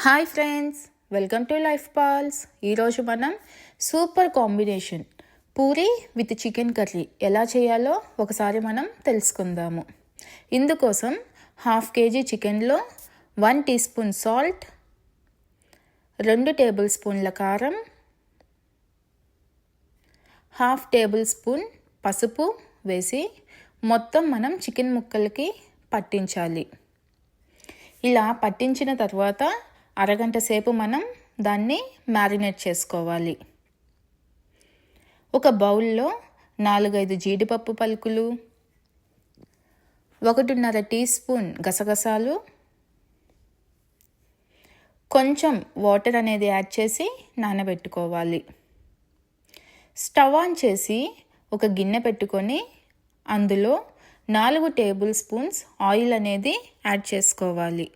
Hi friends, welcome to Life Pals. ఈరోజు మనం super combination puri with chicken curry ఎలా చేయాలో ఒకసారి మనం తెలుసుకుందాము. ఇందుకోసం 1/2 kg చికెన్లో 1 టీ స్పూన్ సాల్ట్, 2 టేబుల్ స్పూన్ల కారం, 1/2 టేబుల్ స్పూన్ పసుపు వేసి మొత్తం మనం చికెన్ ముక్కలకి పట్టించాలి. ఇలా పట్టించిన తర్వాత అరగంట సేపు మనం దాన్ని మ్యారినేట్ చేసుకోవాలి. ఒక బౌల్లో 4-5 జీడిపప్పు పలుకులు, 1.5 టీ స్పూన్ గసగసాలు, కొంచెం వాటర్ అనేది యాడ్ చేసి నానబెట్టుకోవాలి. స్టవ్ ఆన్ చేసి ఒక గిన్నె పెట్టుకొని అందులో 4 టేబుల్ స్పూన్స్ ఆయిల్ అనేది యాడ్ చేసుకోవాలి.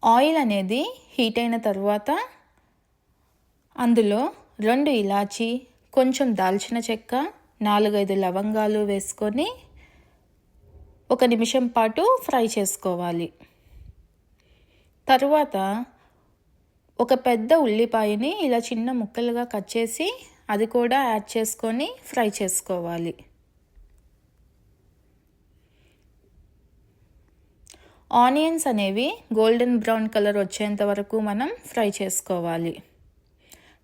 ఆయిల్ అనేది హీట్ అయిన తర్వాత అందులో 2 ఇలాచీ, కొంచెం దాల్చిన చెక్క, 4-5 లవంగాలు వేసుకొని 1 నిమిషం పాటు ఫ్రై చేసుకోవాలి. తరువాత ఒక పెద్ద ఉల్లిపాయని ఇలా చిన్న ముక్కలుగా కట్ చేసి అది కూడా యాడ్ చేసుకొని ఫ్రై చేసుకోవాలి. ఆనియన్స్ అనేవి గోల్డెన్ బ్రౌన్ కలర్ వచ్చేంత వరకు మనం ఫ్రై చేసుకోవాలి.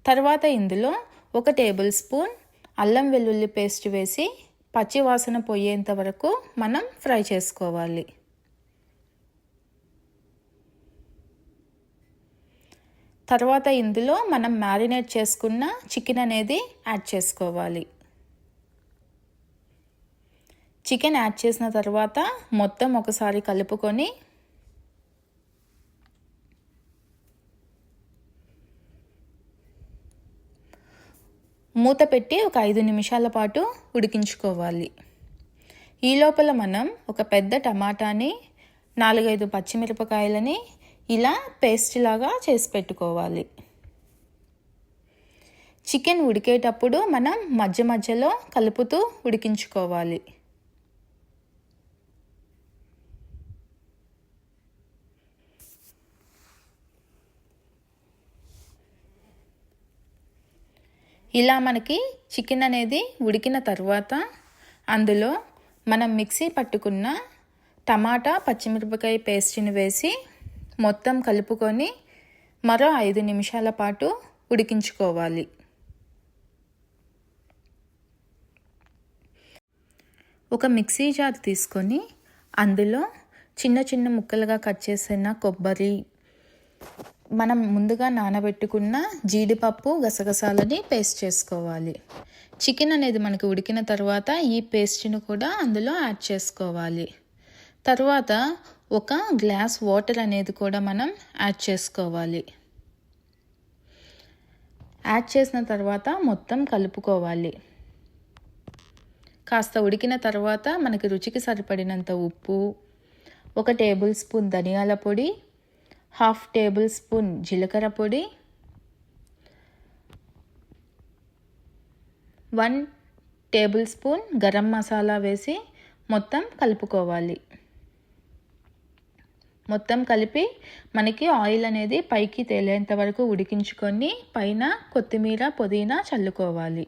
తర్వాత ఇందులో 1 టేబుల్ స్పూన్ అల్లం వెల్లుల్లి పేస్ట్ వేసి పచ్చి వాసన పోయేంత వరకు మనం ఫ్రై చేసుకోవాలి. తర్వాత ఇందులో మనం మ్యారినేట్ చేసుకున్న చికెన్ అనేది యాడ్ చేసుకోవాలి. చికెన్ యాడ్ చేసిన తర్వాత మొత్తం ఒకసారి కలుపుకొని మూత పెట్టి ఒక 5 నిమిషాల పాటు ఉడికించుకోవాలి. ఈ లోపల మనం ఒక పెద్ద టమాటాని, 4-5 పచ్చిమిరపకాయలని ఇలా పేస్ట్ లాగా చేసి పెట్టుకోవాలి. చికెన్ ఉడికేటప్పుడు మనం మధ్య మధ్యలో కలుపుతూ ఉడికించుకోవాలి. ఇలా మనకి చికెన్ అనేది ఉడికిన తర్వాత అందులో మనం మిక్సీ పట్టుకున్న టమాటా పచ్చిమిరపకాయ పేస్ట్ని వేసి మొత్తం కలుపుకొని మరో 5 నిమిషాల పాటు ఉడికించుకోవాలి. ఒక మిక్సీ జార్ తీసుకొని అందులో చిన్న చిన్న ముక్కలుగా కట్ చేసిన కొబ్బరి, మనం ముందుగా నానబెట్టుకున్న జీడిపప్పు, గసగసాలని పేస్ట్ చేసుకోవాలి. చికెన్ అనేది మనకి ఉడికిన తర్వాత ఈ పేస్ట్ని కూడా అందులో యాడ్ చేసుకోవాలి. తర్వాత 1 గ్లాస్ వాటర్ అనేది కూడా మనం యాడ్ చేసుకోవాలి. యాడ్ చేసిన తర్వాత మొత్తం కలుపుకోవాలి. కాస్త ఉడికిన తర్వాత మనకి రుచికి సరిపడినంత ఉప్పు, 1 టేబుల్ స్పూన్ ధనియాల పొడి, 1/2 టేబుల్ స్పూన్ జీలకర్ర పొడి, 1 టేబుల్ స్పూన్ గరం మసాలా వేసి మొత్తం కలుపుకోవాలి. మొత్తం కలిపి మనకి ఆయిల్ అనేది పైకి తేలేంత వరకు ఉడికించుకొని పైన కొత్తిమీర, పుదీనా చల్లుకోవాలి.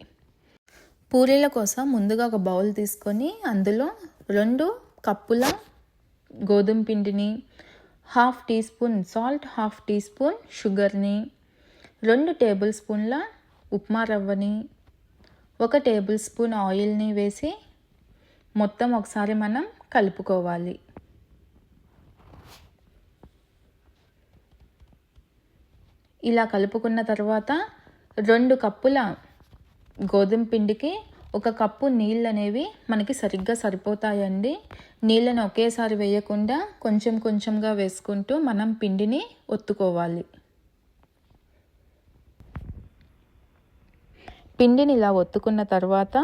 పూరీల కోసం ముందుగా ఒక బౌల్ తీసుకొని అందులో 2 కప్పుల గోధుమ పిండిని, 1/2 teaspoon salt, 1/2 teaspoon షుగర్ని, 2 టేబుల్ స్పూన్ల ఉప్మా రవ్వని, 1 టేబుల్ స్పూన్ ఆయిల్ని వేసి మొత్తం ఒకసారి మనం కలుపుకోవాలి. ఇలా కలుపుకున్న తర్వాత 2 కప్పుల గోధుమ పిండికి 1 కప్పు నీళ్ళు అనేవి మనకి సరిగ్గా సరిపోతాయండి. నీళ్ళని ఒకేసారి వేయకుండా కొంచెం కొంచెంగా వేసుకుంటూ మనం పిండిని ఒత్తుకోవాలి. పిండిని ఇలా ఒత్తుకున్న తర్వాత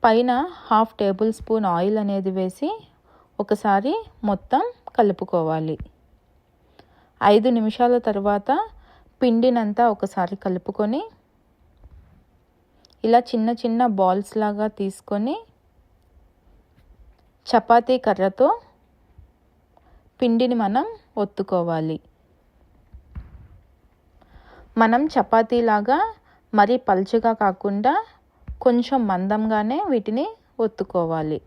పైన 1/2 టేబుల్ స్పూన్ ఆయిల్ అనేది వేసి ఒకసారి మొత్తం కలుపుకోవాలి. 5 నిమిషాల తర్వాత పిండినంతా ఒకసారి కలుపుకొని ఇలా చిన్న చిన్న బాల్స్ లాగా తీసుకొని చపాతీ కర్రతో పిండిని మనం ఒత్తుకోవాలి. మనం చపాతీలాగా మరీ పల్చగా కాకుండా కొంచెం మందంగానే వీటిని ఒత్తుకోవాలి.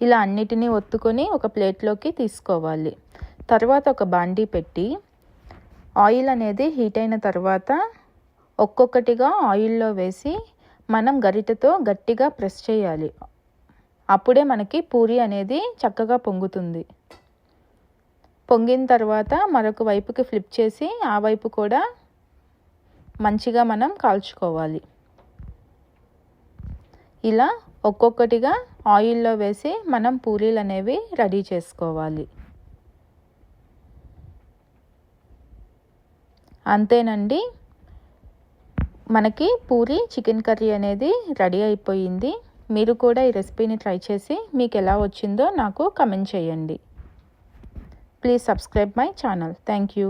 ఇలా అన్నిటినీ ఒత్తుకొని ఒక ప్లేట్లోకి తీసుకోవాలి. తర్వాత ఒక బాండీ పెట్టి ఆయిల్ అనేది హీట్ అయిన తర్వాత ఒక్కొక్కటిగా ఆయిల్లో వేసి మనం గరిటెతో గట్టిగా ప్రెస్ చేయాలి. అప్పుడే మనకి పూరి అనేది చక్కగా పొంగుతుంది. పొంగిన తర్వాత మరొక వైపుకి ఫ్లిప్ చేసి ఆ వైపు కూడా మంచిగా మనం కాల్చుకోవాలి. ఇలా ఒక్కొక్కటిగా ఆయిల్లో వేసి మనం పూరీలు అనేవి రెడీ చేసుకోవాలి. అంతేనండి, మనకి పూరి చికెన్ కర్రీ అనేది రెడీ అయిపోయింది. మీరు కూడా ఈ రెసిపీని ట్రై చేసి మీకు ఎలా వచ్చిందో నాకు కమెంట్ చేయండి. Please subscribe my channel. Thank you.